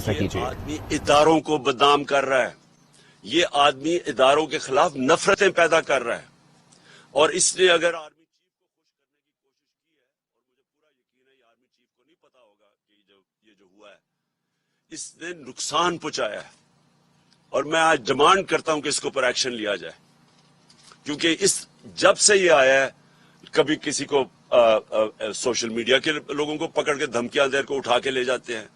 یہ آدمی اداروں کو بدنام کر رہا ہے، یہ آدمی اداروں کے خلاف نفرتیں پیدا کر رہا ہے، اور اس نے اگر آرمی چیف کو خوش کرنے کی کوشش کی ہے، اور مجھے پورا یقین ہے یہ آرمی چیف کو نہیں پتا ہوگا کہ یہ جو ہوا ہے، اس نے نقصان پہنچایا ہے، اور میں آج ڈیمانڈ کرتا ہوں کہ اس کے اوپر ایکشن لیا جائے، کیونکہ جب سے یہ آیا ہے کبھی کسی کو سوشل میڈیا کے لوگوں کو پکڑ کے دھمکیاں دے کو اٹھا کے لے جاتے ہیں،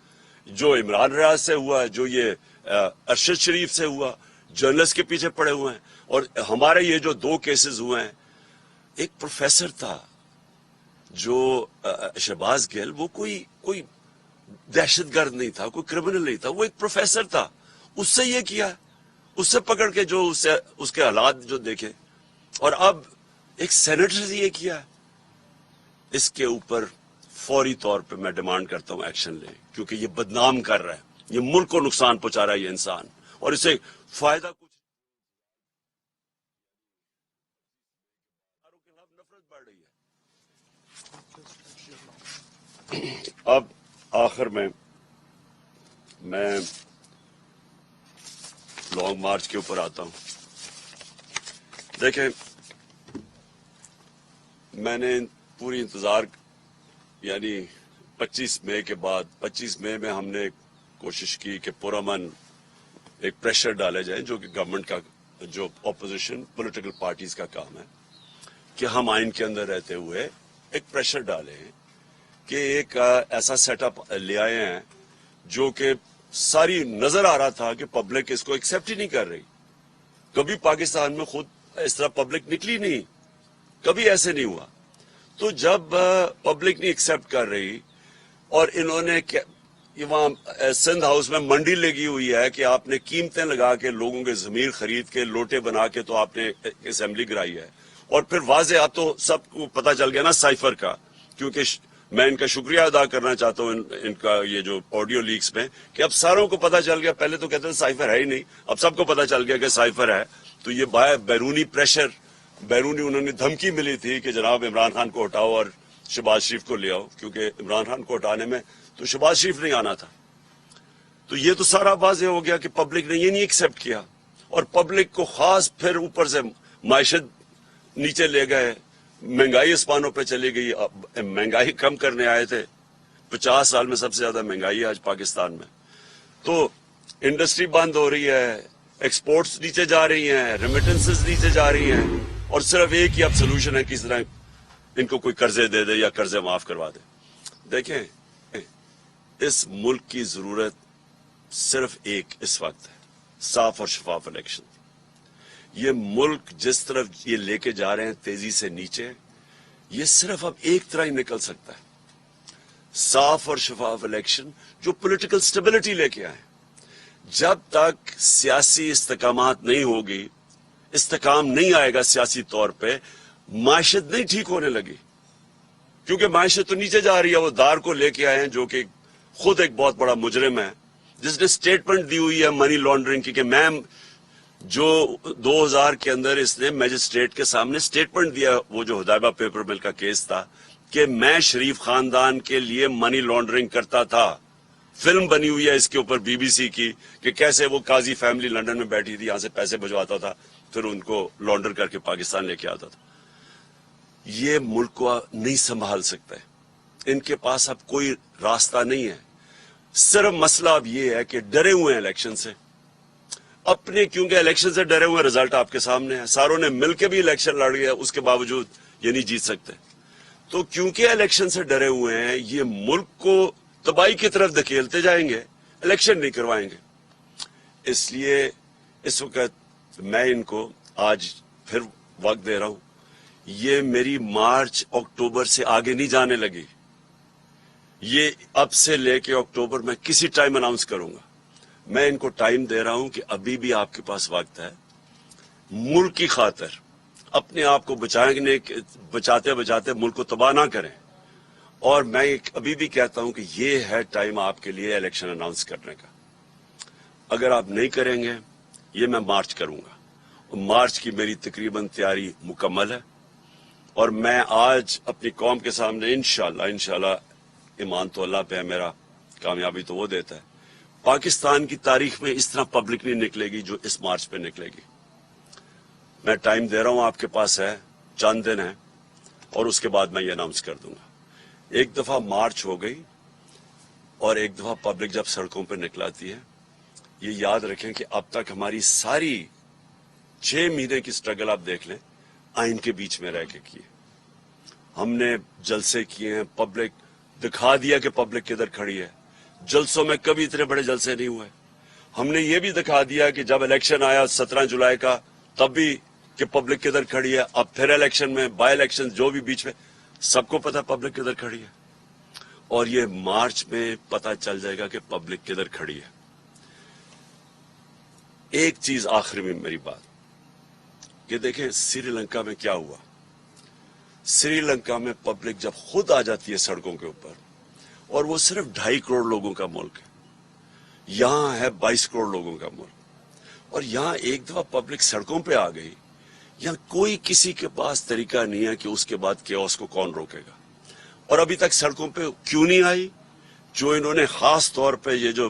جو عمران ریاض سے ہوا، جو یہ ارشد شریف سے ہوا، جرنلسٹ کے پیچھے پڑے ہوئے ہیں، اور ہمارے یہ جو 2 کیسز ہوئے ہیں، ایک پروفیسر تھا جو شہباز گل، وہ کوئی دہشت گرد نہیں تھا، کوئی کرمنل نہیں تھا، وہ ایک پروفیسر تھا، اس سے یہ کیا، اس سے پکڑ کے جو اس کے حالات جو دیکھے، اور اب ایک سینیٹر سے یہ کیا ہے، اس کے اوپر فوری طور پہ میں ڈیمانڈ کرتا ہوں ایکشن لیں، کیونکہ یہ بدنام کر رہا ہے، یہ ملک کو نقصان پہنچا رہا ہے یہ انسان، اور اسے فائدہ کچھ کے خلاف نفرت بڑھ رہی ہے۔ اب آخر میں لانگ مارچ کے اوپر آتا ہوں۔ دیکھیں، میں نے پوری انتظار، یعنی 25 مئی کے بعد، 25 مئی میں ہم نے کوشش کی کہ پرامن ایک پریشر ڈالے جائے، جو کہ گورنمنٹ کا، جو اپوزیشن پولیٹیکل پارٹیز کا کام ہے، کہ ہم آئین کے اندر رہتے ہوئے ایک پریشر ڈالیں کہ ایک ایسا سیٹ اپ لے آئے ہیں جو کہ ساری نظر آ رہا تھا کہ پبلک اس کو ایکسیپٹ ہی نہیں کر رہی۔ کبھی پاکستان میں خود اس طرح پبلک نکلی نہیں، کبھی ایسے نہیں ہوا۔ تو جب پبلک نہیں ایکسیپٹ کر رہی، اور انہوں نے وہاں سندھ ہاؤس میں منڈی لگی ہوئی ہے کہ آپ نے قیمتیں لگا کے لوگوں کے ضمیر خرید کے لوٹے بنا کے تو آپ نے اسمبلی کرائی ہے، اور پھر واضح اب تو سب کو پتا چل گیا نا سائفر کا، کیونکہ میں ان کا شکریہ ادا کرنا چاہتا ہوں ان کا یہ جو آڈیو لیکس میں، کہ اب ساروں کو پتا چل گیا، پہلے تو کہتے ہیں سائفر ہے ہی نہیں، اب سب کو پتا چل گیا کہ سائفر ہے۔ تو یہ بیرونی پریشر، بیرونی انہوں نے دھمکی ملی تھی کہ جناب عمران خان کو ہٹاؤ اور شہباز شریف کو لے آؤ، کیونکہ عمران خان کو ہٹانے میں تو شہباز شریف نہیں آنا تھا۔ تو یہ تو سارا واضح ہو گیا کہ پبلک نے یہ نہیں ایکسیپٹ کیا، اور پبلک کو خاص پھر اوپر سے معیشت نیچے لے گئے، مہنگائی اسمانوں پہ چلی گئی۔ مہنگائی کم کرنے آئے تھے، 50 سال میں سب سے زیادہ مہنگائی ہے آج پاکستان میں، تو انڈسٹری بند ہو رہی ہے، ایکسپورٹس نیچے جا رہی ہیں، ریمیٹنسز نیچے جا رہی ہیں، اور صرف ایک ہی اب سلوشن ہے کہ اس طرح ان کو کوئی قرضے دے دے یا قرضے معاف کروا دے۔ دیکھیں، اس ملک کی ضرورت صرف ایک اس وقت ہے، صاف اور شفاف الیکشن۔ یہ ملک جس طرف یہ لے کے جا رہے ہیں تیزی سے نیچے، یہ صرف اب ایک طرح ہی نکل سکتا ہے، صاف اور شفاف الیکشن جو پولیٹیکل سٹیبلٹی لے کے آئے۔ جب تک سیاسی استحکامات نہیں ہوگی، استحکام نہیں آئے گا سیاسی طور پہ، معیشت نہیں ٹھیک ہونے لگی، کیونکہ معیشت تو نیچے جا رہی ہے۔ وہ دار کو لے کے آئے ہیں جو کہ خود ایک بہت بڑا مجرم ہے، جس نے سٹیٹمنٹ دی ہوئی ہے منی لانڈرنگ کی، کہ میم جو 2000 کے اندر اس نے میجسٹریٹ کے سامنے سٹیٹمنٹ دیا، وہ جو ہدایبہ پیپر مل کا کیس تھا، کہ میں شریف خاندان کے لیے منی لانڈرنگ کرتا تھا۔ فلم بنی ہوئی ہے اس کے اوپر بی بی سی کی، کہ کیسے وہ قاضی فیملی لندن میں بیٹھی تھی، یہاں سے پیسے بھجواتا تھا، پھر ان کو لانڈر کر کے پاکستان لے کے آتا تھا۔ یہ ملک کو نہیں سنبھال سکتا ہے، ان کے پاس اب کوئی راستہ نہیں ہے۔ صرف مسئلہ اب یہ ہے کہ ڈرے ہوئے ہیں الیکشن سے، اپنے، کیونکہ الیکشن سے ڈرے ہوئے، رزلٹ آپ کے سامنے ہے، ساروں نے مل کے بھی الیکشن لڑ گیا، اس کے باوجود یہ نہیں جیت سکتے۔ تو کیونکہ الیکشن سے ڈرے ہوئے ہیں، یہ ملک کو تباہی کی طرف دھکیلتے جائیں گے، الیکشن نہیں کروائیں گے۔ اس لیے اس وقت میں ان کو آج پھر وقت دے رہا ہوں، یہ میری مارچ اکتوبر سے آگے نہیں جانے لگی، یہ اب سے لے کے اکتوبر میں کسی ٹائم اناؤنس کروں گا۔ میں ان کو ٹائم دے رہا ہوں کہ ابھی بھی آپ کے پاس وقت ہے، ملک کی خاطر اپنے آپ کو بچاتے بچاتے ملک کو تباہ نہ کریں۔ اور میں ابھی بھی کہتا ہوں کہ یہ ہے ٹائم آپ کے لیے الیکشن اناؤنس کرنے کا۔ اگر آپ نہیں کریں گے، یہ میں مارچ کروں گا، اور مارچ کی میری تقریباً تیاری مکمل ہے، اور میں آج اپنی قوم کے سامنے انشاءاللہ ایمان تو اللہ پہ ہے میرا، کامیابی تو وہ دیتا ہے، پاکستان کی تاریخ میں اس طرح پبلک نہیں نکلے گی جو اس مارچ پہ نکلے گی. میں ٹائم دے رہا ہوں, آپ کے پاس ہے, چند دن ہے, اور اس کے بعد میں یہ اناؤنس کر دوں گا. ایک دفعہ مارچ ہو گئی اور ایک دفعہ پبلک جب سڑکوں پہ نکلاتی ہے, یہ یاد رکھیں کہ اب تک ہماری ساری 6 مہینے کی سٹرگل آپ دیکھ لیں, آئین کے بیچ میں رہ کے کیے. ہم نے جلسے کیے ہیں, پبلک دکھا دیا کہ پبلک کدھر کھڑی ہے. جلسوں میں کبھی اتنے بڑے جلسے نہیں ہوئے. ہم نے یہ بھی دکھا دیا کہ جب الیکشن آیا 17 جولائی کا, تب بھی کہ پبلک کدھر کھڑی ہے. اب پھر الیکشن میں, بائی الیکشن جو بھی بیچ میں, سب کو پتا پبلک کدھر کھڑی ہے. اور یہ مارچ میں پتا چل جائے گا کہ پبلک کدھر کھڑی ہے. ایک چیز آخری میں میری بات, کہ دیکھیں سری لنکا میں کیا ہوا. سری لنکا میں پبلک جب خود آ جاتی ہے سڑکوں کے اوپر, اور وہ صرف 2.5 کروڑ لوگوں کا ملک ہے, یہاں ہے 22 کروڑ لوگوں کا ملک, اور یہاں ایک دفعہ پبلک سڑکوں پہ آ گئی, یہاں کوئی کسی کے پاس طریقہ نہیں ہے کہ اس کے بعد کیوس کو کون روکے گا. اور ابھی تک سڑکوں پہ کیوں نہیں آئی؟ جو انہوں نے خاص طور پہ یہ جو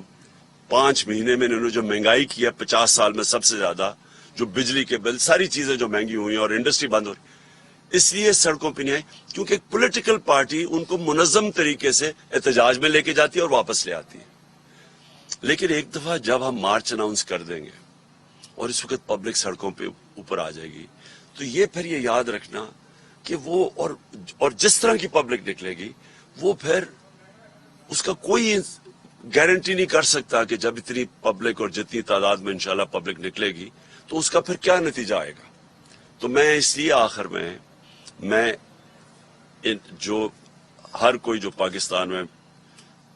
5 مہینے میں انہوں نے جو مہنگائی کی ہے 50 سال میں سب سے زیادہ, جو بجلی کے بل, ساری چیزیں جو مہنگی ہوئی ہیں اور انڈسٹری بند ہو رہی, اس لیے سڑکوں پہ نہیں آئی کیونکہ ایک پولیٹیکل پارٹی ان کو منظم طریقے سے احتجاج میں لے کے جاتی ہے اور واپس لے آتی ہے. لیکن ایک دفعہ جب ہم مارچ اناؤنس کر دیں گے اور اس وقت پبلک سڑکوں پہ اوپر آ جائے گی, تو یہ پھر یہ یاد رکھنا کہ وہ اور جس طرح کی پبلک نکلے گی, وہ پھر اس کا کوئی گارنٹی نہیں کر سکتا کہ جب اتنی پبلک اور جتنی تعداد میں انشاءاللہ پبلک نکلے گی تو اس کا پھر کیا نتیجہ آئے گا. تو میں اس لیے آخر میں جو ہر کوئی جو پاکستان میں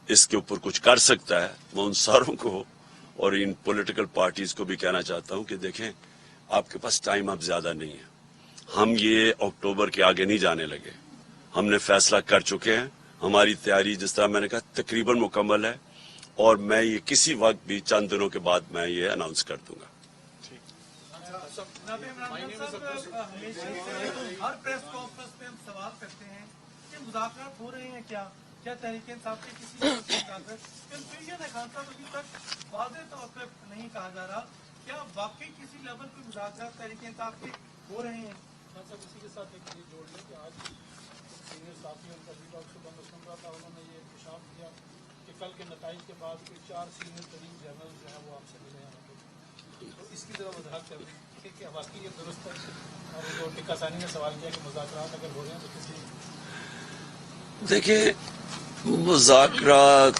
اس کے اوپر کچھ کر سکتا ہے, میں ان ساروں کو اور ان پولیٹیکل پارٹیز کو بھی کہنا چاہتا ہوں کہ دیکھیں آپ کے پاس ٹائم اب زیادہ نہیں ہے. ہم یہ اکتوبر کے آگے نہیں جانے لگے, ہم نے فیصلہ کر چکے ہیں. ہماری تیاری جس طرح میں نے کہا تقریباً مکمل ہے, اور میں یہ کسی وقت بھی چند دنوں کے بعد میں یہ اناؤنس کر دوں گا. ہر پریس کانفرنس میں ہم سوال کرتے ہیں کہ مذاکرات ہو رہے ہیں کیا تحریک انصاف کے کسی کنفیوژن ہے خان صاحب, ابھی تک واضح طور پہ نہیں کہا جا رہا, کیا واقعی کسی لیول پہ مذاکرات تحریک انصاف کے ہو رہے ہیں؟ خان صاحب اسی کے ساتھ ایک چیز جوڑ لیں کہ آج سینئر صحافی ان کا بھی ڈاکٹر صبح میں سن رہا تھا, انہوں نے یہ انکشاف کیا کہ کل کے نتائج کے بعد کوئی 4 سینئر ترین جرنل جو ہیں وہ آپ سے ملے ہیں, تو اس کی ذرا وضاحت کر دیں کہ واقعی یہ درست ہے. اور جو ٹکا ثانی نے سوال کیا کہ مذاکرات اگر ہو رہے ہیں تو کسی, دیکھیں مذاکرات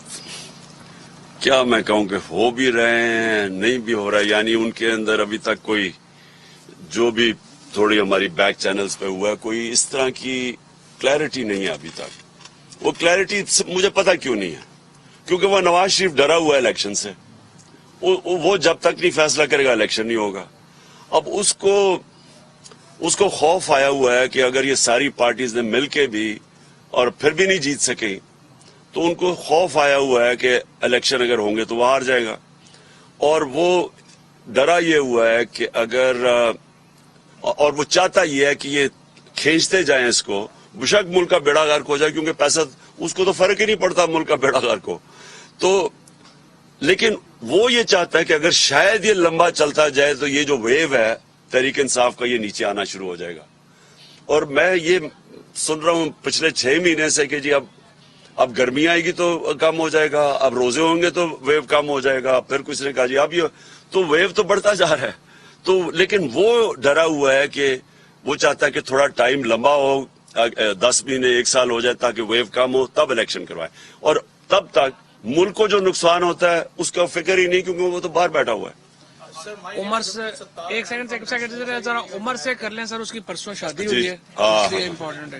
کیا میں کہوں کہ ہو بھی رہے ہیں نہیں بھی ہو رہا ہے, یعنی ان کے اندر ابھی تک کوئی جو بھی تھوڑی ہماری بیک چینلز پہ ہوا ہے, کوئی اس طرح کی کلیئرٹی نہیں ہے ابھی تک. وہ کلیئرٹی مجھے پتا کیوں نہیں ہے, کیونکہ وہ نواز شریف ڈرا ہوا ہے الیکشن سے. وہ جب تک نہیں فیصلہ کرے گا الیکشن نہیں ہوگا. اب اس کو خوف آیا ہوا ہے کہ اگر یہ ساری پارٹیز نے مل کے بھی اور پھر بھی نہیں جیت سکیں, تو ان کو خوف آیا ہوا ہے کہ الیکشن اگر ہوں گے تو وہ ہار جائے گا. اور وہ ڈرا یہ ہوا ہے کہ اگر اور وہ چاہتا یہ ہے کہ یہ کھینچتے جائیں اس کو, بشک ملک کا بیڑا غرق ہو جائے, کیونکہ پیسہ اس کو تو فرق ہی نہیں پڑتا ملک کا بیڑا غرق ہو. تو لیکن وہ یہ چاہتا ہے کہ اگر شاید یہ لمبا چلتا جائے تو یہ جو ویو ہے تحریک انصاف کا, یہ نیچے آنا شروع ہو جائے گا. اور میں یہ سن رہا ہوں پچھلے 6 مہینے سے کہ جی اب گرمی آئے گی تو کم ہو جائے گا, اب روزے ہوں گے تو ویو کم ہو جائے گا. پھر کچھ نے کہا جی اب یہ تو ویو تو بڑھتا جا رہا ہے. تو لیکن وہ ڈرا ہوا ہے کہ وہ چاہتا ہے کہ تھوڑا ٹائم لمبا ہو, 10 مہینے 1 سال ہو جائے تاکہ ویو کم ہو, تب الیکشن کروائے. اور تب تک ملک کو جو نقصان ہوتا ہے اس کا فکر ہی نہیں, کیونکہ وہ تو باہر بیٹھا ہوا ہے. عمر سے ایک سیکنڈ ذرا عمر سے کر لیں سر, اس کی پرسوں شادی ہوئی ہے, ہاں امپورٹنٹ ہے.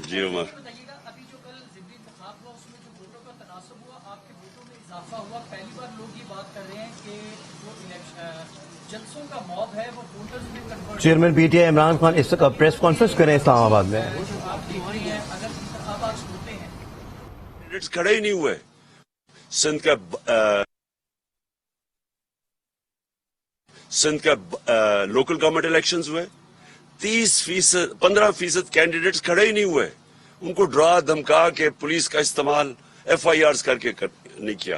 جی عمر, ابھی جو کل ضمنی انتخاب ہوا اس میں جو ووٹوں کا تناسب ہوا, آپ کے ووٹوں میں اضافہ ہوا. پہلی بار لوگ یہ بات کر رہے ہیں کہ جو جلسوں کا موب ہے وہ ووٹرز میں convert. Chairman P T I Imran Khan اس وقت پریس کانفرنس کریں اسلام آباد میں. آپ کی ہوئی ہے, اگر انتخابات ہوتے ہیں کھڑے ہی نہیں ہوئے. سندھ کا لوکل گورنمنٹ الیکشنز ہوئے, 15% کینڈیڈیٹس کھڑے ہی نہیں ہوئے. ان کو ڈرا دھمکا کے پولیس کا استعمال FIRs کر کے نہیں کیا.